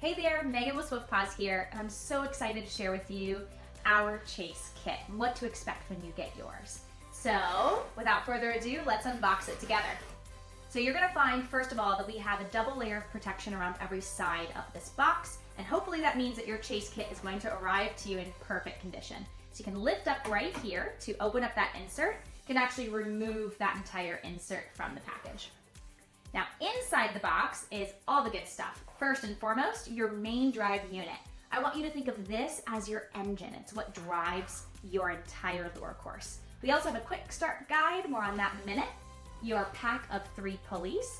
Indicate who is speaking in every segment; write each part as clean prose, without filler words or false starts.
Speaker 1: Hey there, Megan with Swift Paws here, and I'm so excited to share with you our Chase kit and what to expect when you get yours. So, without further ado, let's unbox it together. So you're gonna find, first of all, that we have a double layer of protection around every side of this box, and hopefully that means that your Chase kit is going to arrive to you in perfect condition. So you can lift up right here to open up that insert. You can actually remove that entire insert from the package. Now, inside the box is all the good stuff. First and foremost, your main drive unit. I want you to think of this as your engine. It's what drives your entire lure course. We also have a quick start guide, more on that in a minute. Your pack of 3 pulleys,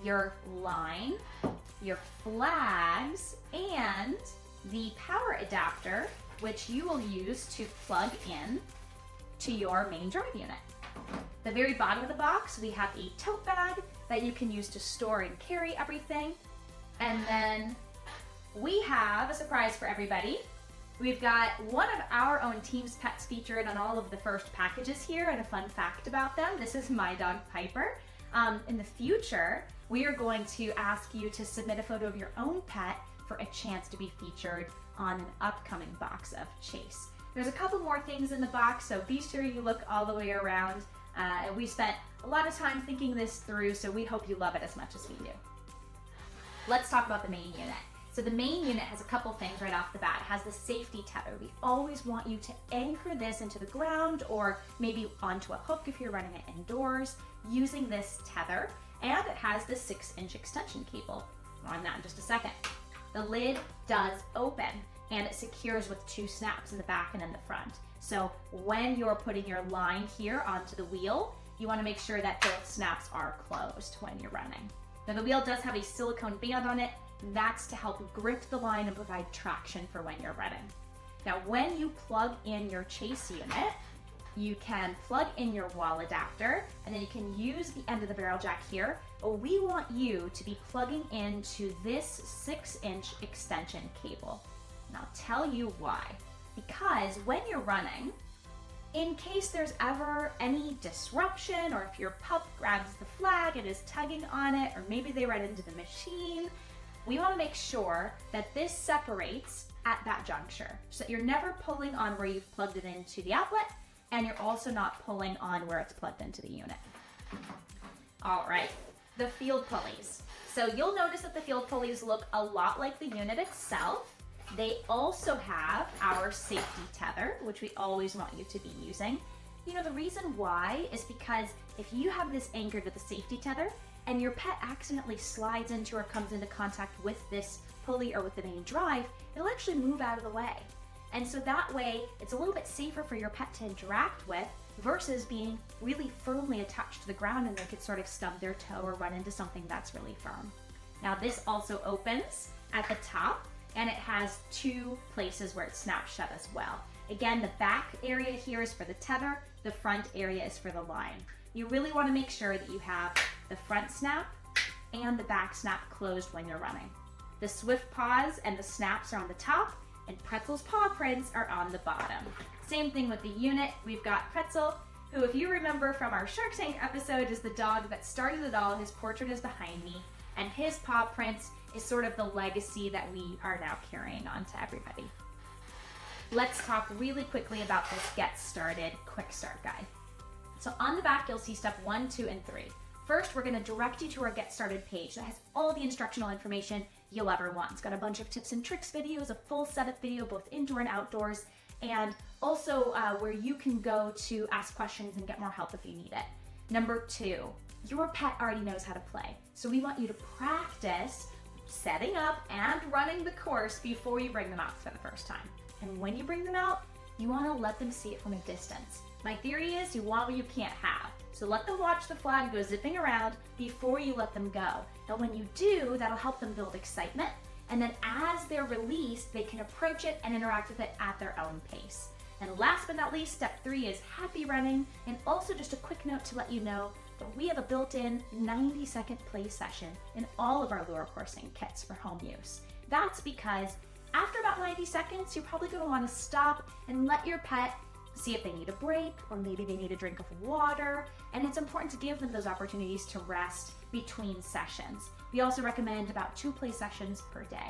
Speaker 1: your line, your flags, and the power adapter, which you will use to plug in to your main drive unit. The very bottom of the box, we have a tote bag that you can use to store and carry everything. And then we have a surprise for everybody. We've got one of our own team's pets featured on all of the first packages here, and a fun fact about them. This is my dog Piper. In the future, we are going to ask you to submit a photo of your own pet for a chance to be featured on an upcoming box of Chase. There's a couple more things in the box, so be sure you look all the way around. We spent a lot of time thinking this through, so we hope you love it as much as we do. Let's talk about the main unit. So the main unit has a couple things right off the bat. It has the safety tether. We always want you to anchor this into the ground or maybe onto a hook if you're running it indoors using this tether. And it has the 6-inch extension cable. More on that in just a second. The lid does open and it secures with 2 snaps in the back and in the front. So when you're putting your line here onto the wheel, you want to make sure that both snaps are closed when you're running. Now the wheel does have a silicone band on it. That's to help grip the line and provide traction for when you're running. Now when you plug in your Chase unit, you can plug in your wall adapter and then you can use the end of the barrel jack here, but we want you to be plugging into this 6-inch extension cable. And I'll tell you why. Because when you're running, in case there's ever any disruption or if your pup grabs the flag and is tugging on it, or maybe they run into the machine, we want to make sure that this separates at that juncture so that you're never pulling on where you've plugged it into the outlet and you're also not pulling on where it's plugged into the unit. All right, the field pulleys. So you'll notice that the field pulleys look a lot like the unit itself. They also have our safety tether, which we always want you to be using. You know, the reason why is because if you have this anchored with the safety tether and your pet accidentally slides into or comes into contact with this pulley or with the main drive, it'll actually move out of the way. And so that way, it's a little bit safer for your pet to interact with versus being really firmly attached to the ground and they could sort of stub their toe or run into something that's really firm. Now this also opens at the top, and it has 2 places where it snaps shut as well. Again, the back area here is for the tether, the front area is for the line. You really want to make sure that you have the front snap and the back snap closed when you're running. The Swift Paws and the snaps are on the top, and Pretzel's paw prints are on the bottom. Same thing with the unit. We've got Pretzel, who, if you remember from our Shark Tank episode, is the dog that started it all. His portrait is behind me, and his paw prints is sort of the legacy that we are now carrying on to everybody. Let's talk really quickly about this Get Started Quick Start Guide. So on the back, you'll see step 1, 2, and 3. First, we're going to direct you to our Get Started page that has all the instructional information you'll ever want. It's got a bunch of tips and tricks videos, a full setup video, both indoor and outdoors, and also where you can go to ask questions and get more help if you need it. Number 2, your pet already knows how to play. So we want you to practice setting up and running the course before you bring them out for the first time. And when you bring them out, you want to let them see it from a distance. My theory is you want what you can't have. So let them watch the flag go zipping around before you let them go. Now when you do, that'll help them build excitement. And then as they're released, they can approach it and interact with it at their own pace. And last but not least, step 3 is happy running. And also just a quick note to let you know that we have a built-in 90-second play session in all of our lure coursing kits for home use. That's because after about 90 seconds, you're probably going to want to stop and let your pet see if they need a break, or maybe they need a drink of water. And it's important to give them those opportunities to rest between sessions. We also recommend about 2 play sessions per day.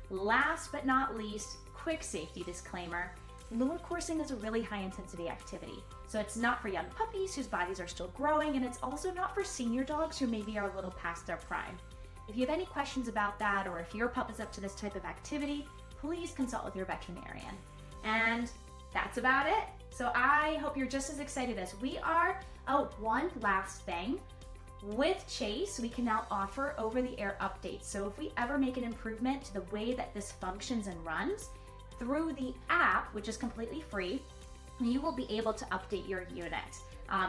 Speaker 1: Last but not least, quick safety disclaimer. Lure coursing is a really high intensity activity, so it's not for young puppies whose bodies are still growing, and it's also not for senior dogs who maybe are a little past their prime. If you have any questions about that, or if your pup is up to this type of activity, please consult with your veterinarian. And that's about it. So I hope you're just as excited as we are. Oh, one last thing. With Chase, we can now offer over-the-air updates. So if we ever make an improvement to the way that this functions and runs, through the app, which is completely free, you will be able to update your unit.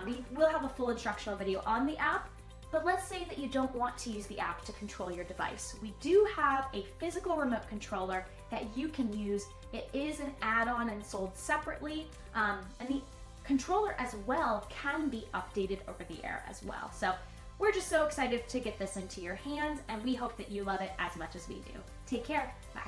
Speaker 1: We will have a full instructional video on the app, but let's say that you don't want to use the app to control your device. We do have a physical remote controller that you can use. It is an add-on and sold separately, and the controller as well can be updated over the air as well. So we're just so excited to get this into your hands, and we hope that you love it as much as we do. Take care. Bye.